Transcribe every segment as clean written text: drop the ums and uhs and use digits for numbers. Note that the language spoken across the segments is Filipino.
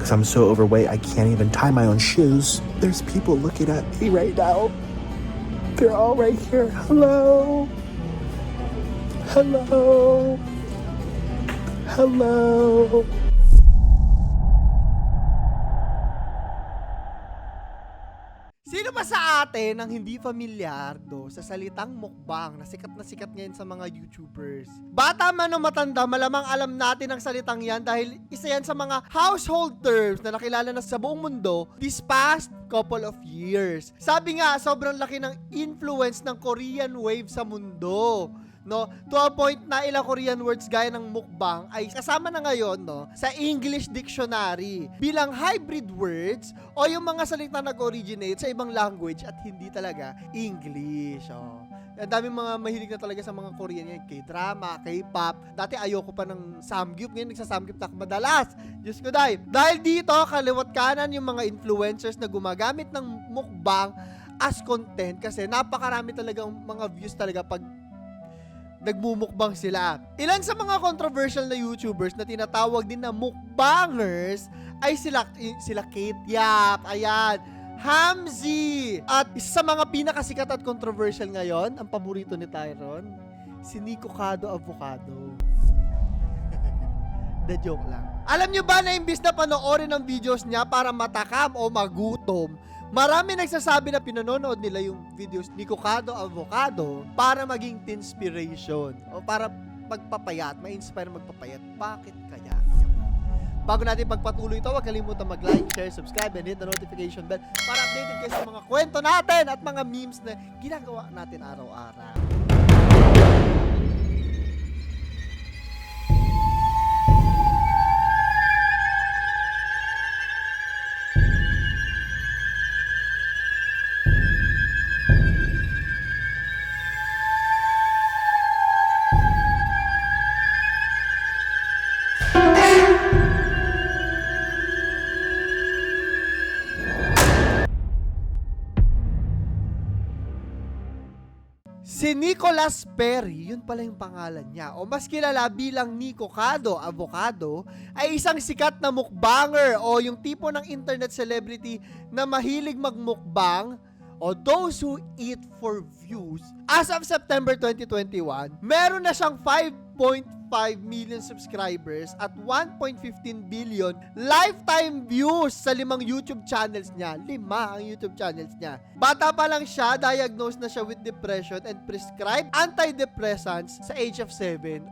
because I'm so overweight I can't even tie my own shoes. There's people looking at me right now. They're all right here. Hello. Hello. Hello. Sino ba sa atin ang hindi familiar sa salitang mukbang na sikat ngayon sa mga YouTubers? Bata man o matanda, malamang alam natin ang salitang yan dahil isa yan sa mga household terms na nakilala na sa buong mundo this past couple of years. Sabi nga, sobrang laki ng influence ng Korean wave sa mundo. No, to a point na ilang Korean words gaya ng mukbang ay kasama na ngayon sa English dictionary bilang hybrid words o yung mga salita nag-originate sa ibang language at hindi talaga English. Ang daming mga mahilig na talaga sa mga Korean yan, K-drama, K-pop. Dati ayoko pa ng samgyup, ngayon nagsa-samgyup na madalas. Diyos ko dahil dito kaliwat kanan yung mga influencers na gumagamit ng mukbang as content kasi napakarami talagang mga views talaga pag nagmumukbang sila. Ilan sa mga controversial na YouTubers na tinatawag din na mukbangers ay sila Kate Yap, ayan, Hamzy, at isa sa mga pinakasikat at controversial ngayon, ang paborito ni Tyron, si Nico Cado Avocado. The joke lang. Alam nyo ba na imbis na panoorin ang videos niya para matakam o magutom, marami nagsasabi na pinanonood nila yung videos ni Cado Avocado para maging inspiration o para magpapayat, ma-inspire magpapayat. Bakit kaya? Bago natin pagpatuloy ito, huwag kalimutan mag-like, share, subscribe, and hit the notification bell para updated kayo sa mga kwento natin at mga memes na ginagawa natin araw-araw. Si Nicolas Perry, yun pala yung pangalan niya, o mas kilala bilang Nico Cado Avocado, ay isang sikat na mukbanger o yung tipo ng internet celebrity na mahilig magmukbang o those who eat for views. As of September 2021, meron na siyang 5.5 million subscribers at 1.15 billion lifetime views sa 5 YouTube channels niya. 5 ang YouTube channels niya. Bata pa lang siya, diagnosed na siya with depression and prescribed antidepressants sa age of 7.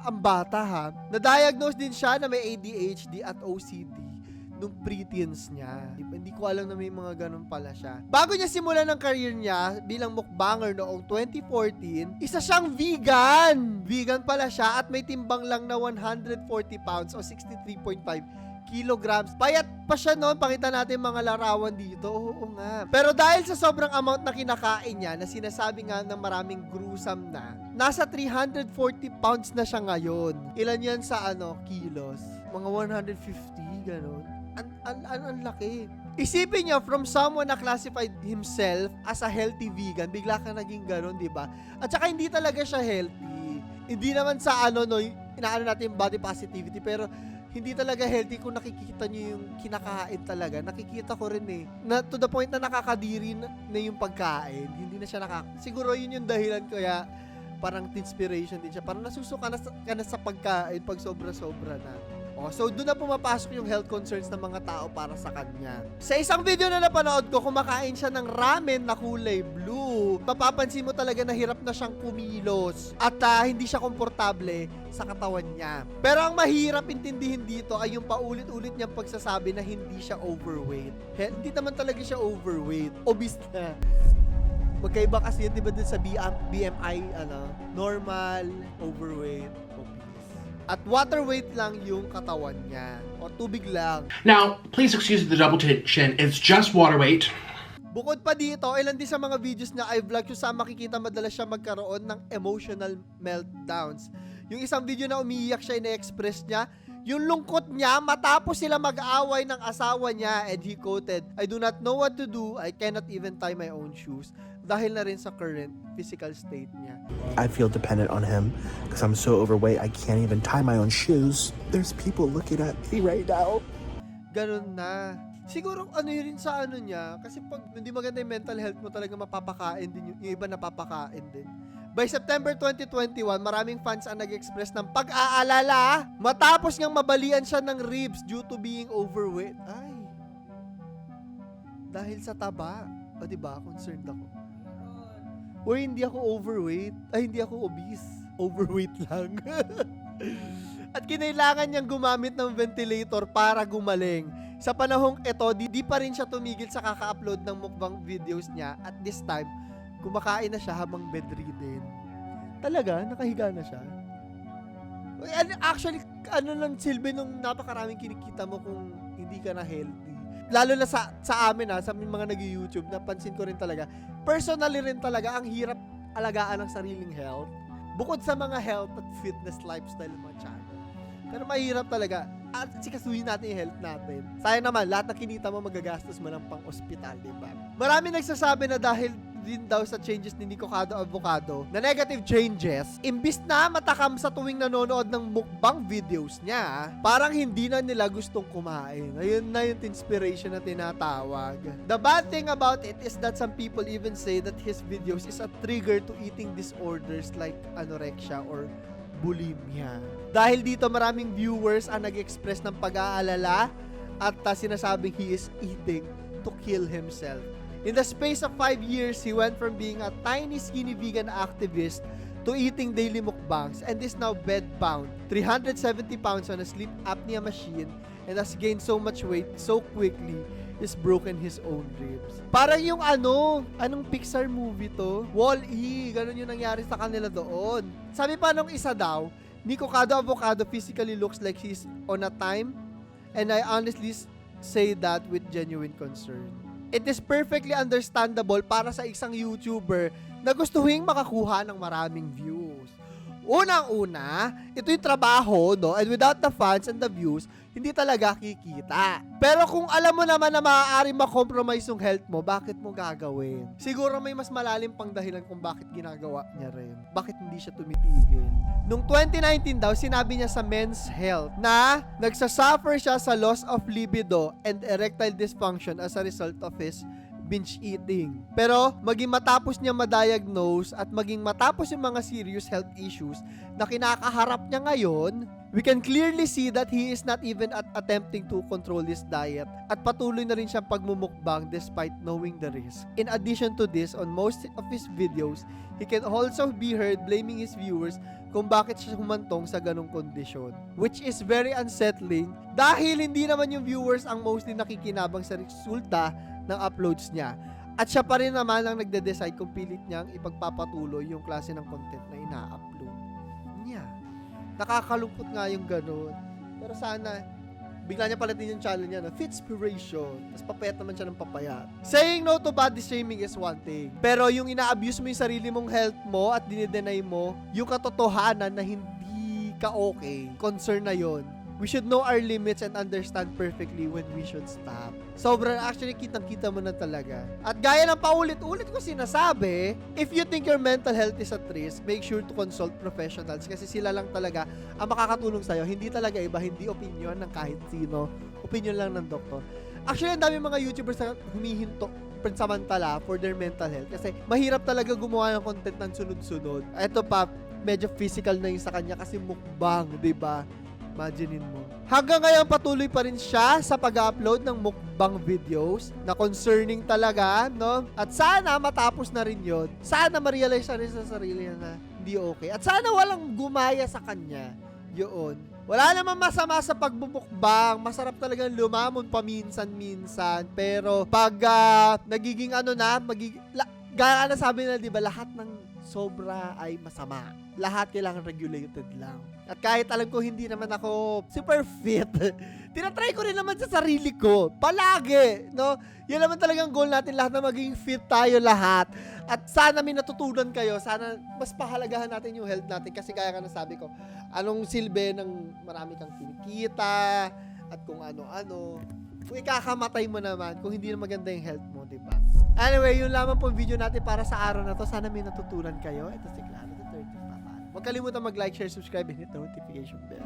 Ang bata ha. Na-diagnose din siya na may ADHD at OCD nung preteens niya. Hindi ko alam na may mga ganun pala siya. Bago niya simulan ang career niya bilang mukbanger noong 2014, isa siyang vegan. Vegan pala siya at may timbang lang na 140 pounds o 63.5 kilograms. Payat pa siya noon. Pakita natin mga larawan dito. Oo nga. Pero dahil sa sobrang amount na kinakain niya, na sinasabi nga ng maraming gruesome na, nasa 340 pounds na siya ngayon. Ilan yan sa kilos? Mga 150, ganun. Ang laki. Isipin niyo, from someone na classified himself as a healthy vegan, bigla ka naging gano'n, di ba? At saka hindi talaga siya healthy. Hindi naman sa inaano natin body positivity, pero hindi talaga healthy kung nakikita niyo yung kinakain talaga. Nakikita ko rin na to the point na nakakadiri na yung pagkain. Hindi na siya siguro yun yung dahilan kaya parang inspiration din siya. Parang nasusuka ka na sa pagkain pag sobra-sobra na. So doon na pumapasok yung health concerns ng mga tao para sa kanya. Sa isang video na napanood ko, kumakain siya ng ramen na kulay blue. Mapapansin mo talaga na hirap na siyang kumilos at hindi siya komportable sa katawan niya. Pero ang mahirap intindihin dito ay yung paulit-ulit niyang pagsasabi na hindi siya overweight. Hindi naman talaga siya overweight. Obese na. Magkaiba kasi yun, di ba, dun sa BMI, normal, overweight, obese. At water weight lang yung katawan niya. O tubig lang. Now, please excuse the double chin. It's just water weight. Bukod pa dito, ilan din sa mga videos na i-vlog kung saan makikita madalas siya magkaroon ng emotional meltdowns. Yung isang video na umiiyak siya, ina-express niya yung lungkot niya matapos sila mag-aaway ng asawa niya, and he quoted, "I do not know what to do. I cannot even tie my own shoes." Dahil na rin sa current physical state niya. I feel dependent on him because I'm so overweight I can't even tie my own shoes. There's people looking at me right now. Ganun na. Siguro ano yun rin sa ano niya, kasi pag hindi maganda yung mental health mo talaga mapapakain din yung iba napapakain din. By September 2021, maraming fans ang nag-express ng pag-aalala matapos ngang mabalian siya ng ribs due to being overweight. Ay. Dahil sa taba. O diba, concerned ako. Uy, hindi ako overweight. Ay, hindi ako obese. Overweight lang. At kinailangan niyang gumamit ng ventilator para gumaling. Sa panahong ito, di pa rin siya tumigil sa kaka-upload ng mukbang videos niya. At this time, kumakain na siya habang bedridden. Talaga? Nakahiga na siya? Actually, ano lang silbi nung napakaraming kinikita mo kung hindi ka na healthy. Lalo na sa amin sa mga nag-YouTube, napansin ko rin talaga. Personally rin talaga, ang hirap alagaan ang sariling health. Bukod sa mga health at fitness lifestyle mga channel. Pero mahirap talaga. At sikasuhin natin yung health natin. Sayang naman, lahat na kinita mo magagastos mo ng pang-ospital, diba? Marami nagsasabi na dahil din daw sa changes ni Nico Cado Avocado na negative changes, imbis na matakam sa tuwing nanonood ng mukbang videos niya, parang hindi na nila gustong kumain. Ayun na yung inspiration na tinatawag. The bad thing about it is that some people even say that his videos is a trigger to eating disorders like anorexia or bulimia. Dahil dito maraming viewers ang nag-express ng pag-aalala at sinasabing he is eating to kill himself. In the space of 5 years, he went from being a tiny skinny vegan activist to eating daily mukbangs and is now bedbound, 370 pounds on a sleep apnea machine, and has gained so much weight so quickly, he's broken his own ribs. Parang yung anong Pixar movie to? Wall-E, ganun yung nangyari sa kanila doon. Sabi pa nung isa daw, Nico Cado Avocado physically looks like he's on a time, and I honestly say that with genuine concern. It is perfectly understandable para sa isang YouTuber na gustuhin makakuha ng maraming views. Unang-una, ito yung trabaho, no? And without the fans and the views, hindi talaga kikita. Pero kung alam mo naman na maaari ma-compromise yung health mo, bakit mo gagawin? Siguro may mas malalim pang dahilan kung bakit ginagawa niya rin. Bakit hindi siya tumitigil? Noong 2019 daw, sinabi niya sa Men's Health na nagsasuffer siya sa loss of libido and erectile dysfunction as a result of his binge eating. Pero maging matapos niya ma-diagnose at maging matapos yung mga serious health issues na kinakaharap niya ngayon, we can clearly see that he is not even attempting to control his diet at patuloy na rin siyang pagmumukbang despite knowing the risk. In addition to this, on most of his videos, he can also be heard blaming his viewers kung bakit siya humantong sa ganong kondisyon. Which is very unsettling dahil hindi naman yung viewers ang mostly nakikinabang sa resulta ng uploads niya. At siya pa rin naman ang nagde-decide kung pilit niyang ipagpapatuloy yung klase ng content na ina-upload niya. Nakakalungkot nga yung ganun. Pero sana, bigla niya palatin yung channel niya na Fitspiration. Tapos papayat naman siya ng papayat. Saying no to body shaming is one thing. Pero yung ina-abuse mo yung sarili mong health mo at dinideny mo yung katotohanan na hindi ka okay, concern na yon. We should know our limits and understand perfectly when we should stop. Sobrang actually kitang-kita mo na talaga. At gaya ng paulit-ulit ko sinasabi, if you think your mental health is at risk, make sure to consult professionals kasi sila lang talaga ang makakatulong sa'yo. Hindi talaga iba, hindi opinion ng kahit sino. Opinion lang ng doktor. Actually, ang dami mga YouTubers na humihinto pansamantala for their mental health kasi mahirap talaga gumawa ng content ng sunod-sunod. Ito pa, medyo physical na yung sa kanya kasi mukbang, diba? Imaginein mo. Hanggang ngayon patuloy pa rin siya sa pag-upload ng mukbang videos na concerning talaga, no? At sana matapos na rin yon. Sana ma-realize na rin sa sarili na hindi okay. At sana walang gumaya sa kanya. Yun. Wala namang masama sa pagbumukbang. Masarap talagang lumamon paminsan-minsan. Pero pag nagiging gaya na sabi nila, di ba, lahat ng sobra ay masama. Lahat kailangan regulated lang. At kahit alam ko hindi naman ako super fit, tinatry ko rin naman sa sarili ko. Palagi, no? Yan naman talagang goal natin lahat na maging fit tayo lahat. At sana may natutunan kayo. Sana mas pahalagahan natin yung health natin. Kasi kaya nga nasabi ko, anong silbi ng marami kang kinikita at kung ano-ano. Kung ikakamatay mo naman, kung hindi na maganda yung health mo, diba? Anyway, yun lamang po video natin para sa araw na to. Sana may natutunan kayo. Ito si Claro, the 30 Papa. Huwag kalimutan mag-like, share, subscribe, and hit the notification bell.